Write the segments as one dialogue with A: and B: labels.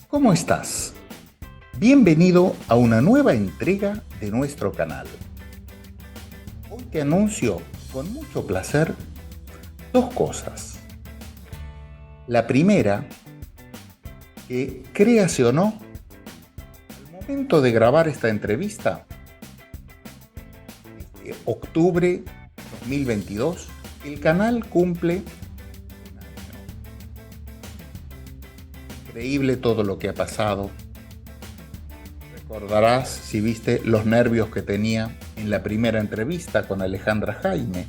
A: ¿Cómo estás? Bienvenido a una nueva entrega de nuestro canal. Hoy te anuncio con mucho placer dos cosas. La primera, que créase o no, al momento de grabar esta entrevista, octubre 2022, el canal cumple un año. Increíble todo lo que ha pasado. Recordarás si viste los nervios que tenía en la primera entrevista con Alejandra Jaime,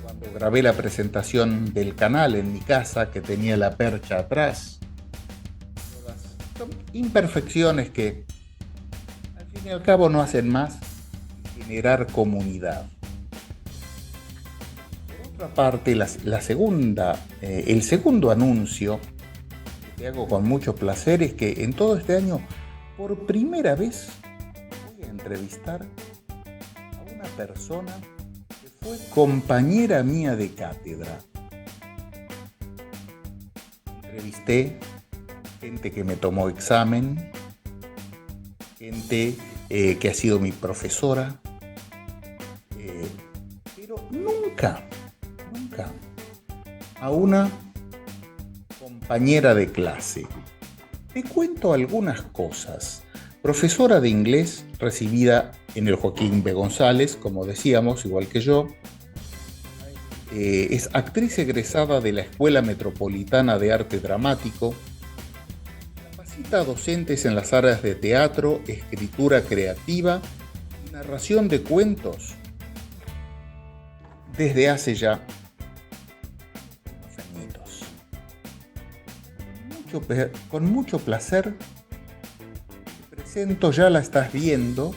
A: cuando grabé la presentación del canal en mi casa que tenía la percha atrás. Son imperfecciones que al fin y al cabo no hacen más que generar comunidad. Por otra parte, el segundo anuncio que hago con mucho placer es que en todo este año, por primera vez, voy a entrevistar a una persona que fue compañera mía de cátedra. Entrevisté gente que me tomó examen, gente que ha sido mi profesora, pero nunca a una compañera de clase. Te cuento algunas cosas. Profesora de inglés recibida en el Joaquín B. González, como decíamos, igual que yo. Es actriz egresada de la Escuela Metropolitana de Arte Dramático. Capacita a docentes en las áreas de teatro, escritura creativa y narración de cuentos desde hace ya unos añitos. Con mucho placer te presento, ya la estás viendo,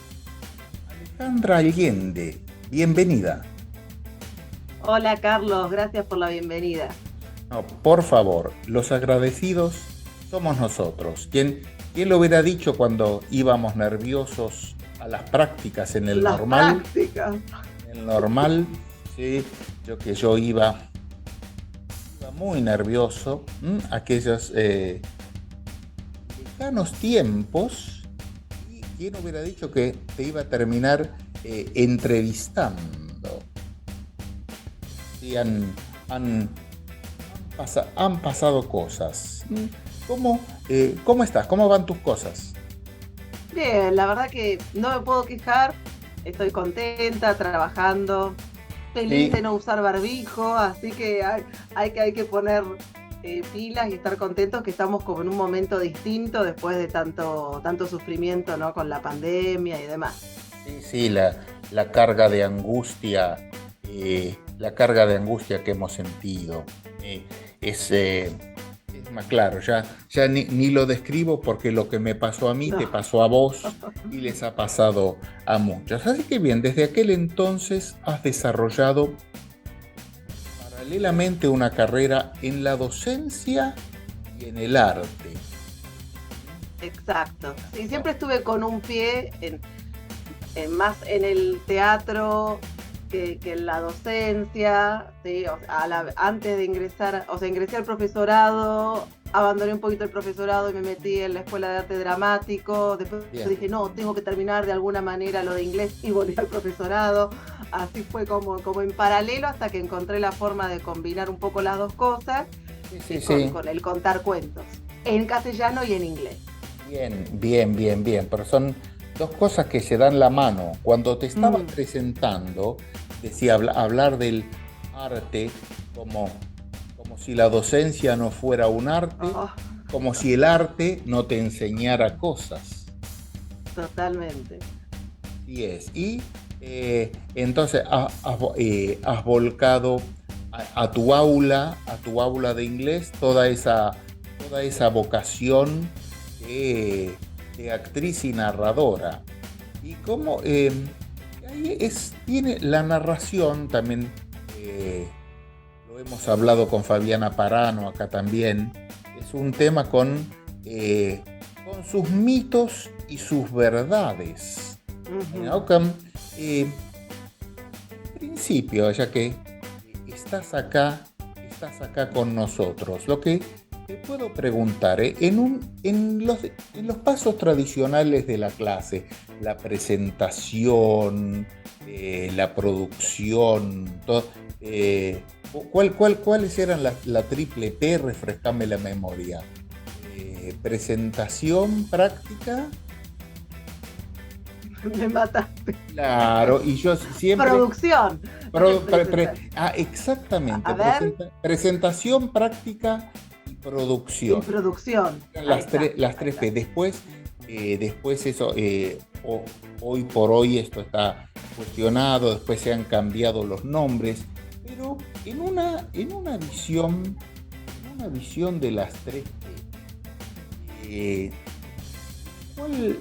A: Alejandra Allende. Bienvenida.
B: Hola Carlos, gracias por la bienvenida.
A: No, por favor, los agradecidos somos nosotros. ¿Quién lo hubiera dicho cuando íbamos nerviosos a las prácticas en el
B: Las
A: normal?
B: prácticas.
A: En el normal, sí, yo iba muy nervioso, aquellos lejanos tiempos, y quién hubiera dicho que te iba a terminar entrevistando. Sí, han pasado cosas. ¿Cómo estás? ¿Cómo van tus cosas?
B: Bien, la verdad que no me puedo quejar, estoy contenta, trabajando, feliz
A: Sí,
B: de no usar barbijo, así que hay que poner pilas y estar contentos que estamos como en un momento distinto después de tanto sufrimiento, ¿no? Con la pandemia y demás.
A: sí, la carga de angustia, la carga de angustia que hemos sentido. Es más claro, ya ni lo describo porque lo que me pasó a mí te
B: No.
A: pasó a vos y les ha pasado a muchos. Así que bien, desde aquel entonces has desarrollado paralelamente una carrera en la docencia y en el arte.
B: Exacto. Sí, siempre estuve con un pie más en el teatro que en la docencia, ¿sí? O sea, antes de ingresar, o sea, ingresé al profesorado, abandoné un poquito el profesorado y me metí en la escuela de arte dramático, después
A: Bien.
B: dije, no, tengo que terminar de alguna manera lo de inglés y volví al profesorado, así fue como en paralelo hasta que encontré la forma de combinar un poco las dos cosas
A: Sí.
B: con el contar cuentos, en castellano y en inglés.
A: Bien. Pero son dos cosas que se dan la mano. Cuando te estaba presentando, decía hablar del arte como si la docencia no fuera un arte,
B: Oh,
A: como si el arte no te enseñara cosas.
B: totalmente.
A: Y entonces has volcado a tu aula de inglés, toda esa vocación de actriz y narradora. Y cómo ahí tiene la narración también, lo hemos hablado con Fabiana Parano acá también, es un tema con sus mitos y sus verdades.
B: Ujú.
A: En principio, ya que estás acá con nosotros, lo que Te puedo preguntar, en los pasos tradicionales de la clase, la presentación, la producción, ¿cuáles eran la triple P? Refrescame la memoria. Presentación, práctica.
B: Me mataste.
A: Claro, y yo siempre...
B: Producción.
A: Exactamente.
B: A ver.
A: Presentación, práctica y producción.
B: Y producción.
A: Las tres P. Después eso, hoy por hoy esto está cuestionado, después se han cambiado los nombres, pero en una visión de las tres P,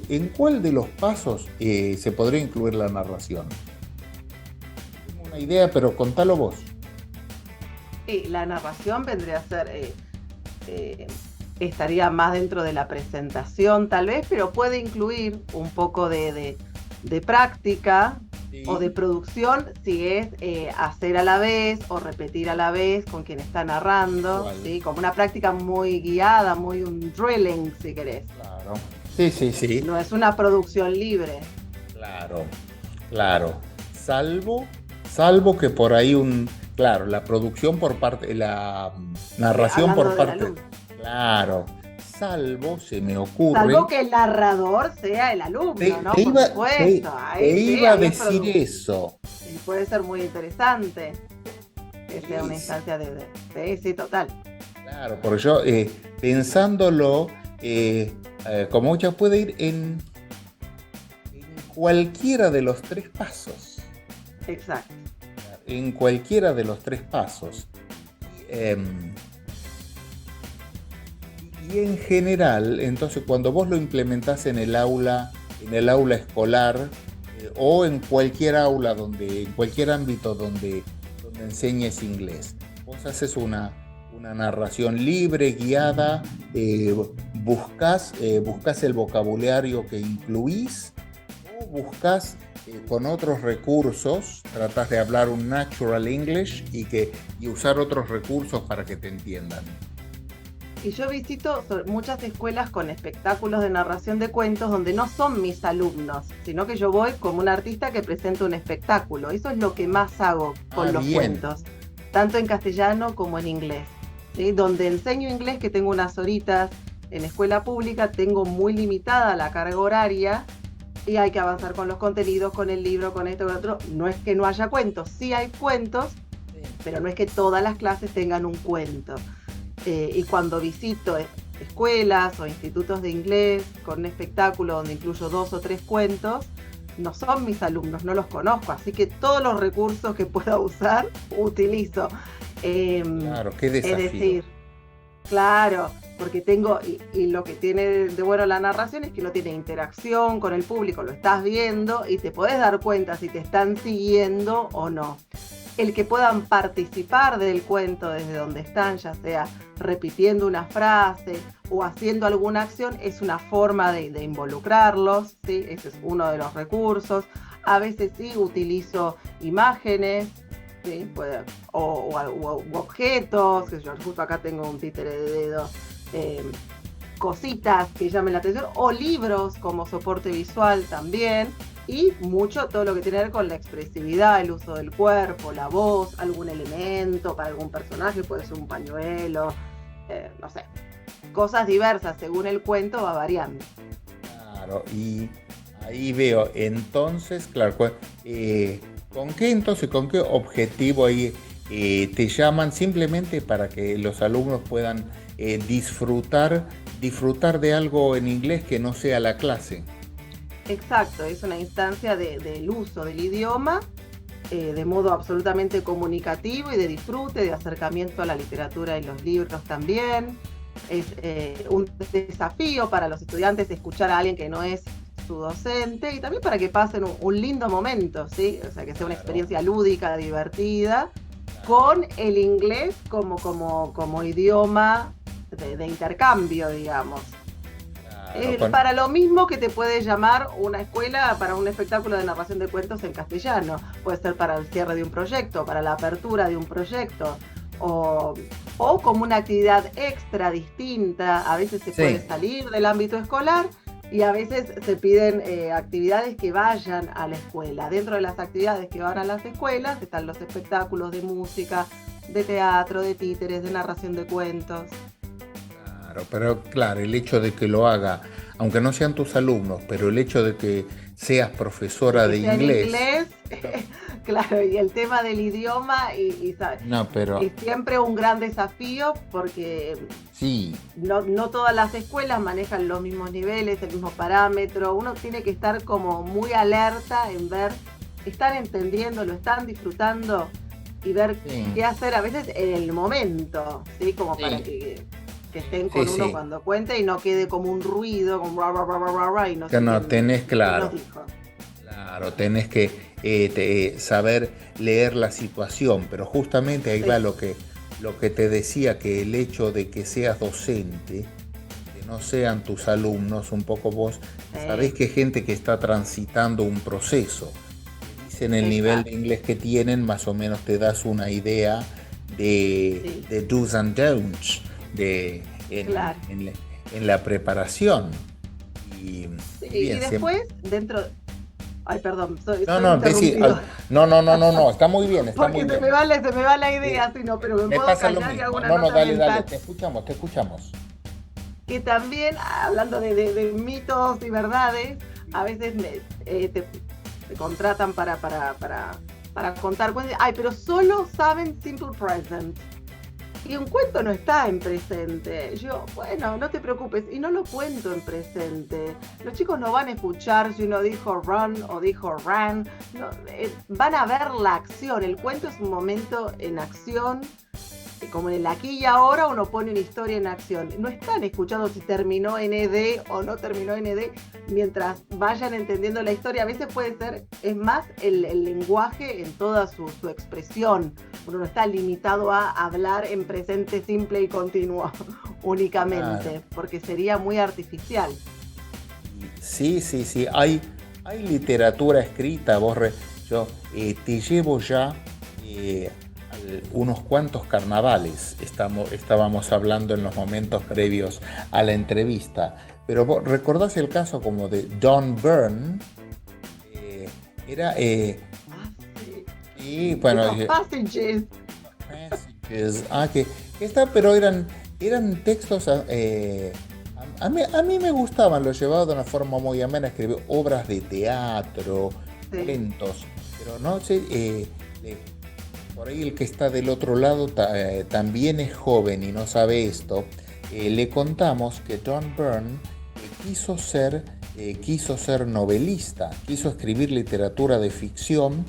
A: ¿en cuál de los pasos se podría incluir la narración? Tengo una idea, pero contalo vos.
B: La narración vendría a ser, estaría más dentro de la presentación tal vez, pero puede incluir un poco de práctica, sí, o de producción, si es hacer a la vez o repetir a la vez con quien está narrando, ¿sí? Como una práctica muy guiada, muy un drilling, si querés.
A: Claro. Sí.
B: No es una producción libre.
A: Claro. Salvo que por ahí claro, la producción por parte, la narración por parte. Claro. Salvo, se me ocurre.
B: Salvo que el narrador sea el alumno, ¿no? Por supuesto.
A: Te iba a decir eso.
B: Y puede ser muy interesante que sea una instancia de sí, total.
A: Claro, porque yo, pensándolo, como mucho puede ir en cualquiera de los tres pasos.
B: Exacto.
A: En cualquiera de los tres pasos. Y en general, entonces, cuando vos lo implementás en el aula escolar, o en cualquier aula en cualquier ámbito donde enseñes inglés, vos haces una narración libre, guiada, buscás el vocabulario que incluís, o buscás con otros recursos, tratás de hablar un natural English y usar otros recursos para que te entiendan.
B: Y yo visito muchas escuelas con espectáculos de narración de cuentos donde no son mis alumnos, sino que yo voy como un artista que presenta un espectáculo. Eso es lo que más hago con los cuentos, tanto en castellano como en inglés, ¿sí? Donde enseño inglés, que tengo unas horitas en escuela pública, tengo muy limitada la carga horaria y hay que avanzar con los contenidos, con el libro, con esto, con lo otro. No es que no haya cuentos, sí hay cuentos, pero no es que todas las clases tengan un cuento. Y cuando visito escuelas o institutos de inglés con un espectáculo donde incluyo 2 o 3 cuentos, no son mis alumnos, no los conozco, así que todos los recursos que pueda usar, utilizo.
A: Claro, qué desafío.
B: Es decir, claro, porque tengo, y lo que tiene de bueno la narración es que no tiene interacción con el público, lo estás viendo y te podés dar cuenta si te están siguiendo o no. El que puedan participar del cuento desde donde están, ya sea repitiendo una frase o haciendo alguna acción, es una forma de involucrarlos, ¿sí? Ese es uno de los recursos. A veces sí utilizo imágenes, ¿sí? o objetos, que yo justo acá tengo un títere de dedo, cositas que llamen la atención, o libros como soporte visual también. Y mucho todo lo que tiene que ver con la expresividad, el uso del cuerpo, la voz, algún elemento para algún personaje, puede ser un pañuelo, no sé, cosas diversas, según el cuento va variando.
A: Claro, y ahí veo, entonces, claro, ¿con qué objetivo ahí te llaman? Simplemente para que los alumnos puedan disfrutar de algo en inglés que no sea la clase.
B: Exacto, es una instancia del uso del idioma de modo absolutamente comunicativo y de disfrute, de acercamiento a la literatura y los libros también. Es un desafío para los estudiantes escuchar a alguien que no es su docente y también para que pasen un lindo momento, ¿sí? O sea, que sea una experiencia lúdica, divertida, con el inglés como idioma de intercambio, digamos. Para lo mismo que te puede llamar una escuela para un espectáculo de narración de cuentos en castellano. Puede ser para el cierre de un proyecto, para la apertura de un proyecto, o o como una actividad extra distinta. A veces se puede
A: Sí,
B: salir del ámbito escolar y a veces se piden actividades que vayan a la escuela. Dentro de las actividades que van a las escuelas están los espectáculos de música, de teatro, de títeres, de narración de cuentos.
A: claro, pero claro, el hecho de que lo haga, aunque no sean tus alumnos, pero el hecho de que seas
B: De
A: profesora
B: que
A: de
B: sea en
A: inglés,
B: inglés,
A: no,
B: claro, y el tema del idioma
A: no, pero
B: es siempre un gran desafío porque
A: sí,
B: no todas las escuelas manejan los mismos niveles, el mismo parámetro. Uno tiene que estar como muy alerta en ver, están entendiendo, lo están disfrutando y ver
A: sí,
B: qué hacer a veces en el momento, ¿sí? Como para
A: sí,
B: que estén
A: sí,
B: con uno
A: sí,
B: cuando cuente y no quede como un ruido, como y no
A: que
B: sé
A: no tenés
B: quién nos
A: claro.
B: dijo.
A: Claro, tenés que saber leer la situación, pero justamente ahí va
B: Sí,
A: lo que te decía, que el hecho de que seas docente, que no sean tus alumnos, un poco vos sabés
B: sí,
A: que hay gente que está transitando un proceso. Dicen el nivel de
B: exacto,
A: inglés que tienen, más o menos te das una idea
B: sí,
A: de do's and don'ts
B: claro.
A: en la preparación. Y,
B: Sí,
A: y
B: y
A: bien, siempre.
B: después, ay, perdón,
A: No,
B: soy
A: no,
B: interrumpido.
A: no, no, no, no, no, está muy
B: Porque
A: bien.
B: se me va la
A: Eh,
B: idea, si no, pero me
A: Me
B: puedo
A: pasa lo
B: callar y hago
A: mismo.
B: una
A: No, no,
B: nota
A: dale, dale,
B: mental.
A: te escuchamos, te escuchamos.
B: Que también, hablando de mitos y verdades, a veces te contratan para contar cuentos. Ay, pero solo saben simple present. Y un cuento no está en presente. Yo, bueno, no te preocupes, y no lo cuento en presente. Los chicos no van a escuchar si uno dijo run o dijo ran. No, van a ver la acción. El cuento es un momento en acción, como en el aquí y ahora uno pone una historia en acción. No están escuchando si terminó en ED o no terminó en ED mientras vayan entendiendo la historia. A veces puede ser, es más el lenguaje en toda su expresión. Uno no está limitado a hablar en presente simple y continuo
A: Claro.
B: únicamente, porque sería muy artificial.
A: Sí, sí, sí. Hay literatura escrita, yo te llevo ya eh, unos cuantos carnavales. Estábamos hablando en los momentos previos a la entrevista. Pero vos recordás el caso como de Don Byrne. Eh, era,
B: Ah, sí.
A: y bueno,
B: Esos passages.
A: Messages, que está, pero eran textos, a mí me gustaban, lo llevaba de una forma muy amena, escribir obras de teatro,
B: Sí.
A: cuentos, pero no sé, eh, por ahí el que está del otro lado también es joven y no sabe esto. Le contamos que John Byrne quiso ser novelista, quiso escribir literatura de ficción.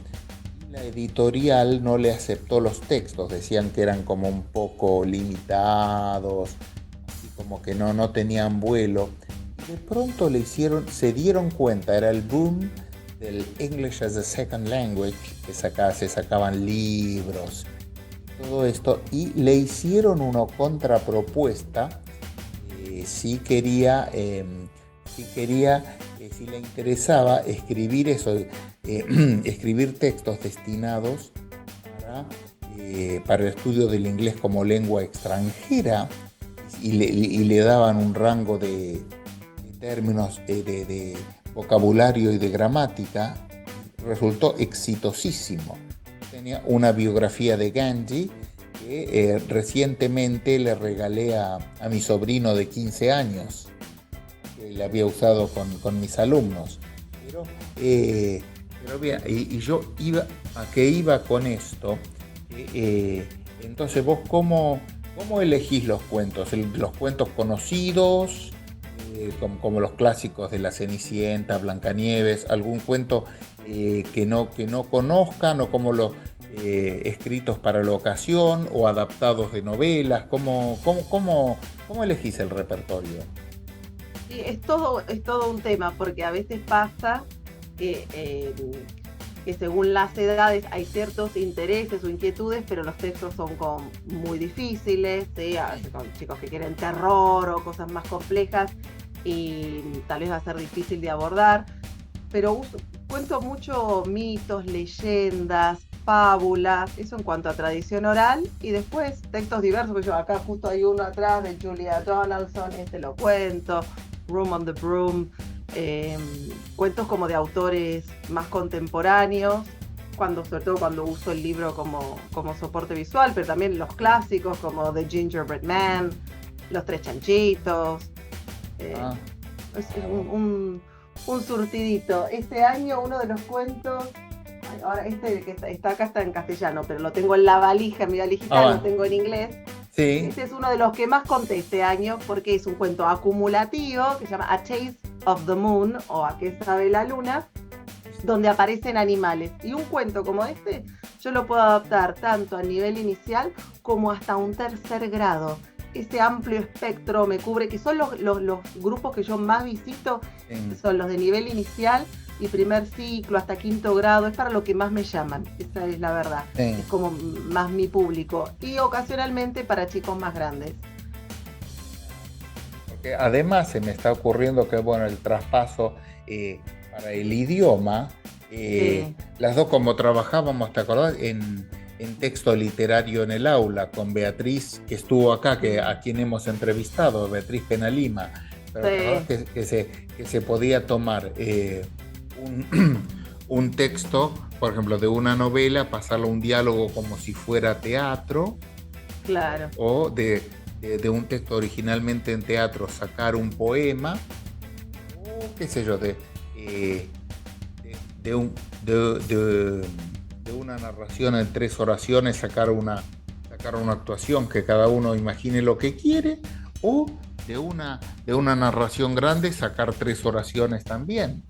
A: La editorial no le aceptó los textos, decían que eran como un poco limitados, así como que no tenían vuelo. Y de pronto se dieron cuenta, era el boom del English as a Second Language, que se sacaban libros, todo esto, y le hicieron una contrapropuesta si quería, si le interesaba escribir eso, escribir textos destinados para el estudio del inglés como lengua extranjera y le daban un rango de términos, de vocabulario y de gramática. Resultó exitosísimo. Tenía una biografía de Gandhi que recientemente le regalé a mi sobrino de 15 años, que la había usado con mis alumnos. Pero, eh, pero bien, y yo a qué iba con esto. Entonces vos, ¿cómo elegís los cuentos? ¿Los cuentos conocidos, como los clásicos de La Cenicienta, Blancanieves, algún cuento que no conozcan, o como los escritos para la ocasión o adaptados de novelas? ¿Cómo elegís el repertorio?
B: Sí, es todo un tema, porque a veces pasa que, que según las edades hay ciertos intereses o inquietudes, pero los textos son muy difíciles, ¿sí? A veces son chicos que quieren terror o cosas más complejas y tal vez va a ser difícil de abordar, pero cuento mucho mitos, leyendas, fábulas, eso en cuanto a tradición oral, y después textos diversos, que yo acá justo hay uno atrás de Julia Donaldson, este lo cuento, Room on the Broom, cuentos como de autores más contemporáneos, sobre todo cuando uso el libro como soporte visual, pero también los clásicos como The Gingerbread Man, Los Tres Chanchitos, es un surtidito. Este año uno de los cuentos, ahora este que está acá está en castellano, pero lo tengo en la valija, en mi valijita lo tengo en inglés.
A: Sí.
B: Este es uno de los que más conté este año porque es un cuento acumulativo que se llama A Taste of the Moon, o A qué sabe la luna, donde aparecen animales. Y un cuento como este yo lo puedo adaptar tanto a nivel inicial como hasta un tercer grado. Ese amplio espectro me cubre, que son los grupos que yo más visito, son los de nivel inicial y primer ciclo hasta quinto grado, es para lo que más me llaman, esa es la verdad, es como más mi público, y ocasionalmente para chicos más grandes.
A: Porque además se me está ocurriendo que bueno, el traspaso para el idioma, las dos como trabajábamos, ¿te acordás? En texto literario en el aula con Beatriz, que estuvo acá, a quien hemos entrevistado, Beatriz Penalima, pero que se podía tomar un texto, por ejemplo, de una novela, pasarlo a un diálogo como si fuera teatro,
B: claro,
A: o de un texto originalmente en teatro sacar un poema, o qué sé yo, de una narración en 3 oraciones sacar una actuación que cada uno imagine lo que quiere, o de una narración grande sacar 3 oraciones también.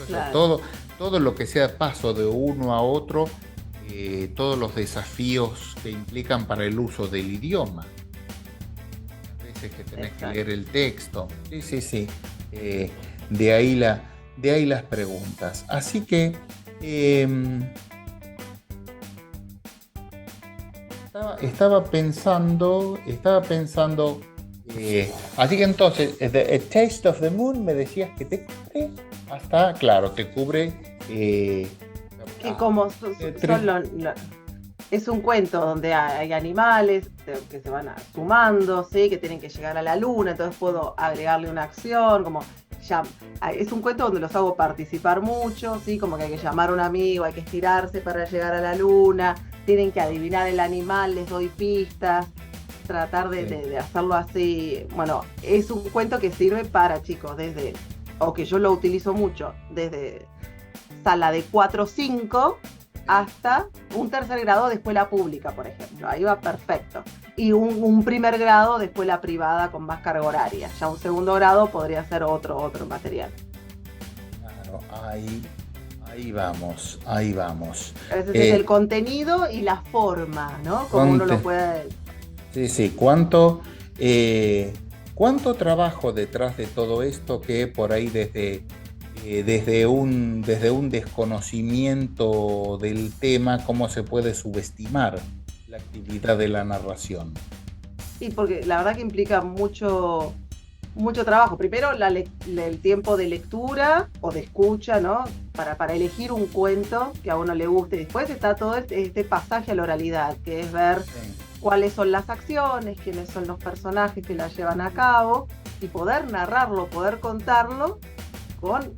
A: Claro. Todo lo que sea paso de uno a otro, todos los desafíos que implican para el uso del idioma. A veces que tenés que leer el texto. Sí. De ahí las preguntas. Así que estaba pensando, así que entonces, A Taste of the Moon me decías que te cubre hasta, claro, te cubre...
B: que como es un cuento donde hay animales que se van sumando, ¿sí? Que tienen que llegar a la luna, entonces puedo agregarle una acción, como... es un cuento donde los hago participar mucho, ¿sí? Como que hay que llamar a un amigo, hay que estirarse para llegar a la luna, tienen que adivinar el animal, les doy pistas, tratar de hacerlo así. Bueno, es un cuento que sirve para chicos o que yo lo utilizo mucho, desde sala de 4 o 5 hasta un tercer grado de escuela pública, por ejemplo. Ahí va perfecto. Y un primer grado de escuela privada con más carga horaria. Ya un segundo grado podría ser otro material.
A: Claro, ahí vamos.
B: Ese es el contenido y la forma, ¿no? Como uno lo puede...
A: Sí. ¿Cuánto trabajo detrás de todo esto que por ahí desde un desconocimiento del tema, cómo se puede subestimar la actividad de la narración?
B: Sí, porque la verdad que implica mucho trabajo. Primero el tiempo de lectura o de escucha, ¿no? Para elegir un cuento que a uno le guste. Después está todo este pasaje a la oralidad, que es ver cuáles son las acciones, quiénes son los personajes que las llevan a cabo, y poder narrarlo, poder contarlo con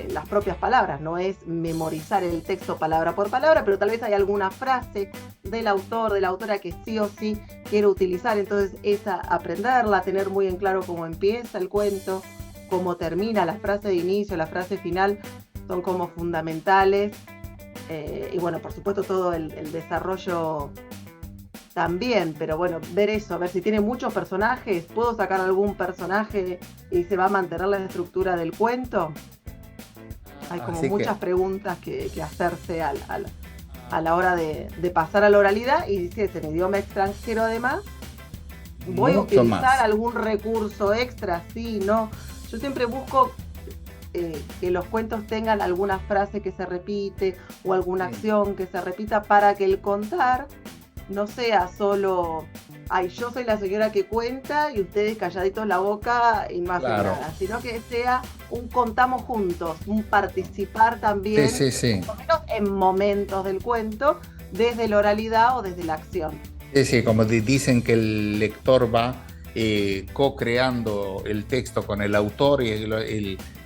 B: las propias palabras. No es memorizar el texto palabra por palabra, pero tal vez hay alguna frase del autor, de la autora que sí o sí quiero utilizar, entonces esa aprenderla, tener muy en claro cómo empieza el cuento, cómo termina, la frase de inicio, la frase final, son como fundamentales. Y bueno, por supuesto todo el desarrollo también, pero bueno, ver si tiene muchos personajes, ¿puedo sacar algún personaje y se va a mantener la estructura del cuento? Hay como muchas preguntas que hacerse a la hora de pasar a la oralidad, y si es en idioma extranjero además, ¿voy a utilizar algún recurso extra? Sí, no. Yo siempre busco que los cuentos tengan alguna frase que se repite o alguna acción que se repita, para que el contar no sea solo ay, yo soy la señora que cuenta y ustedes calladitos la boca y no hacen
A: Claro.
B: nada, sino que sea un contamos juntos, un participar
A: Sí,
B: también,
A: sí, sí.
B: por lo menos en momentos del cuento, desde la oralidad o desde la acción.
A: Sí, sí, como dicen que el lector va co-creando el texto con el autor y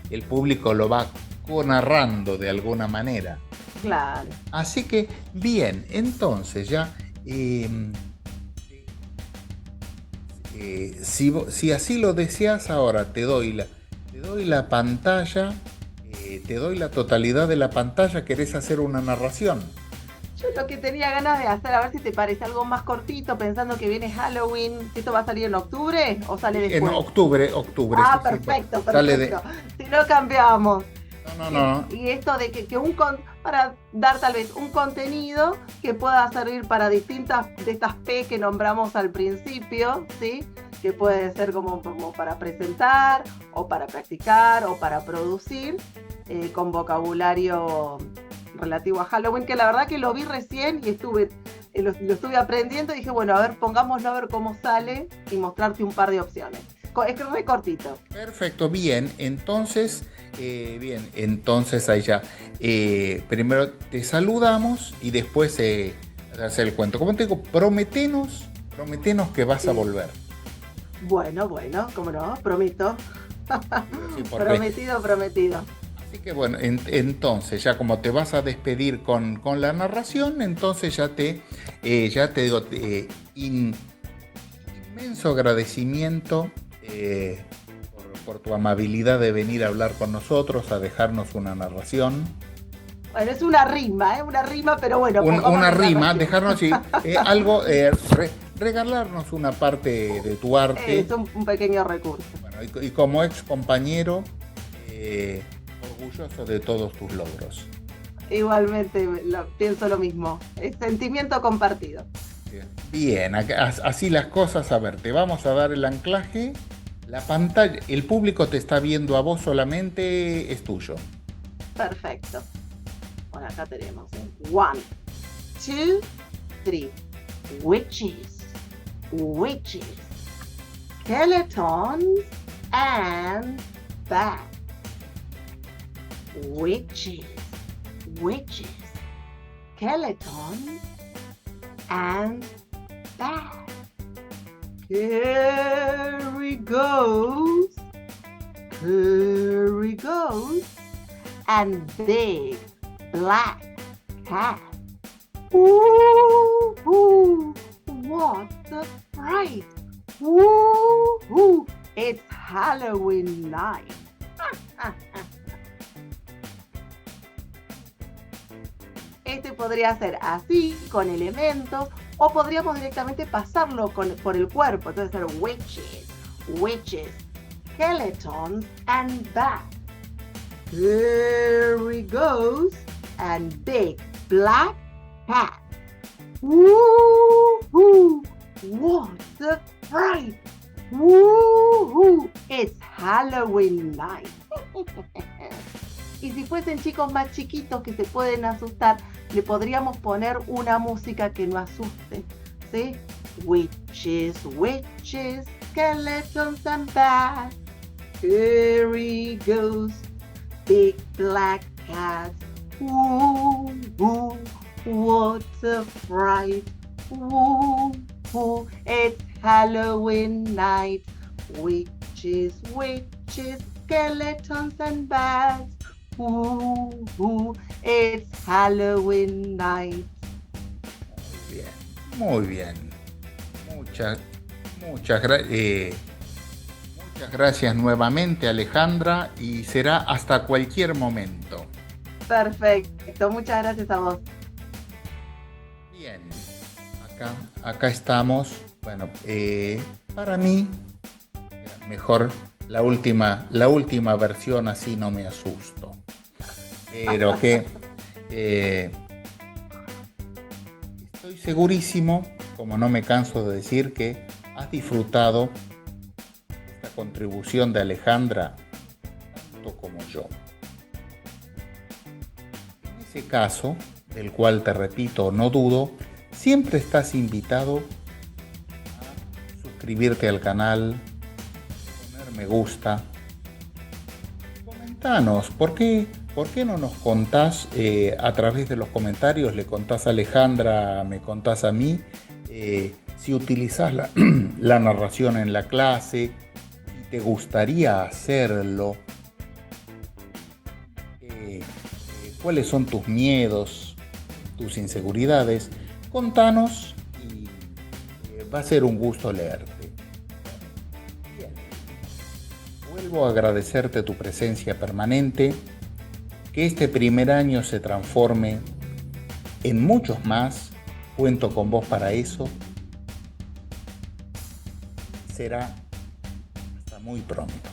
A: el público lo va co-narrando de alguna manera.
B: Claro.
A: Así que, bien, entonces ya, si así lo deseas, ahora te doy la pantalla, te doy la totalidad de la pantalla. ¿Querés hacer una narración?
B: Yo lo que tenía ganas de hacer, a ver si te parece algo más cortito, pensando que viene Halloween. ¿Esto va a salir en octubre o sale
A: En
B: después?
A: octubre,
B: Ah,
A: sí, sí,
B: perfecto,
A: sale de...
B: perfecto. Si no cambiamos.
A: No, no, no.
B: Y esto de que para dar tal vez un contenido que pueda servir para distintas de estas P que nombramos al principio, ¿sí? Que puede ser como para presentar, o para practicar, o para producir, con vocabulario relativo a Halloween, que la verdad que lo vi recién y lo estuve aprendiendo y dije, bueno, a ver, pongámoslo a ver cómo sale y mostrarte un par de opciones. Es que es re cortito.
A: Perfecto, bien. Entonces, ahí ya. Primero te saludamos y después hacer el cuento. Como te digo, prometenos que vas a volver.
B: Bueno, cómo no, prometo.
A: Sí, porque...
B: Prometido.
A: Así que bueno, entonces ya como te vas a despedir con la narración, entonces ya te digo, inmenso agradecimiento por tu amabilidad de venir a hablar con nosotros, a dejarnos una narración.
B: Bueno, es una rima, pero bueno.
A: Una rima, dejarnos algo, regalarnos una parte de tu arte.
B: Es un pequeño recurso.
A: Bueno, y como ex compañero, orgulloso de todos tus logros.
B: Igualmente pienso lo mismo. Es sentimiento compartido.
A: Bien, así las cosas. A ver, te vamos a dar el anclaje. La pantalla, el público te está viendo a vos solamente, es tuyo.
B: Perfecto. Bueno, acá tenemos 1, 2, 3. Witches, skeletons and bats. Witches, skeletons and bats. Here he goes, and big black cat. Ooh, ooh, what a fright! Ooh, ooh, it's Halloween night. Este podría ser así, con elementos, o podríamos directamente pasarlo por el cuerpo. Entonces ser witches, skeletons, and bats. Here he goes, and big black cat. Woo-hoo! What a fright! Woo-hoo! It's Halloween night. Y si fuesen chicos más chiquitos que se pueden asustar, le podríamos poner una música que no asuste, ¿sí? Witches, skeletons and bats. Here he goes, big black cat. Ooh, ooh, what a fright. Ooh, ooh, it's Halloween night. Witches, skeletons and bats. Ooh, ooh, it's Halloween night.
A: Muy bien. Muchas gracias nuevamente, Alejandra, y será hasta cualquier momento.
B: Perfecto, muchas gracias a vos.
A: Bien, acá estamos. Bueno, para mí, mejor la última versión, así no me asusto. Pero que estoy segurísimo, como no me canso de decir, que has disfrutado esta contribución de Alejandra tanto como yo. En ese caso, del cual te repito, no dudo, siempre estás invitado suscribirte al canal, poner me gusta. Comentanos, ¿por qué no nos contás a través de los comentarios? Le contás a Alejandra, me contás a mí, si utilizás la narración en la clase, si te gustaría hacerlo, cuáles son tus miedos, tus inseguridades. Contanos y va a ser un gusto leerte. Bien. Vuelvo a agradecerte tu presencia permanente, que este primer año se transforme en muchos más. Cuento con vos para eso. Será hasta muy pronto.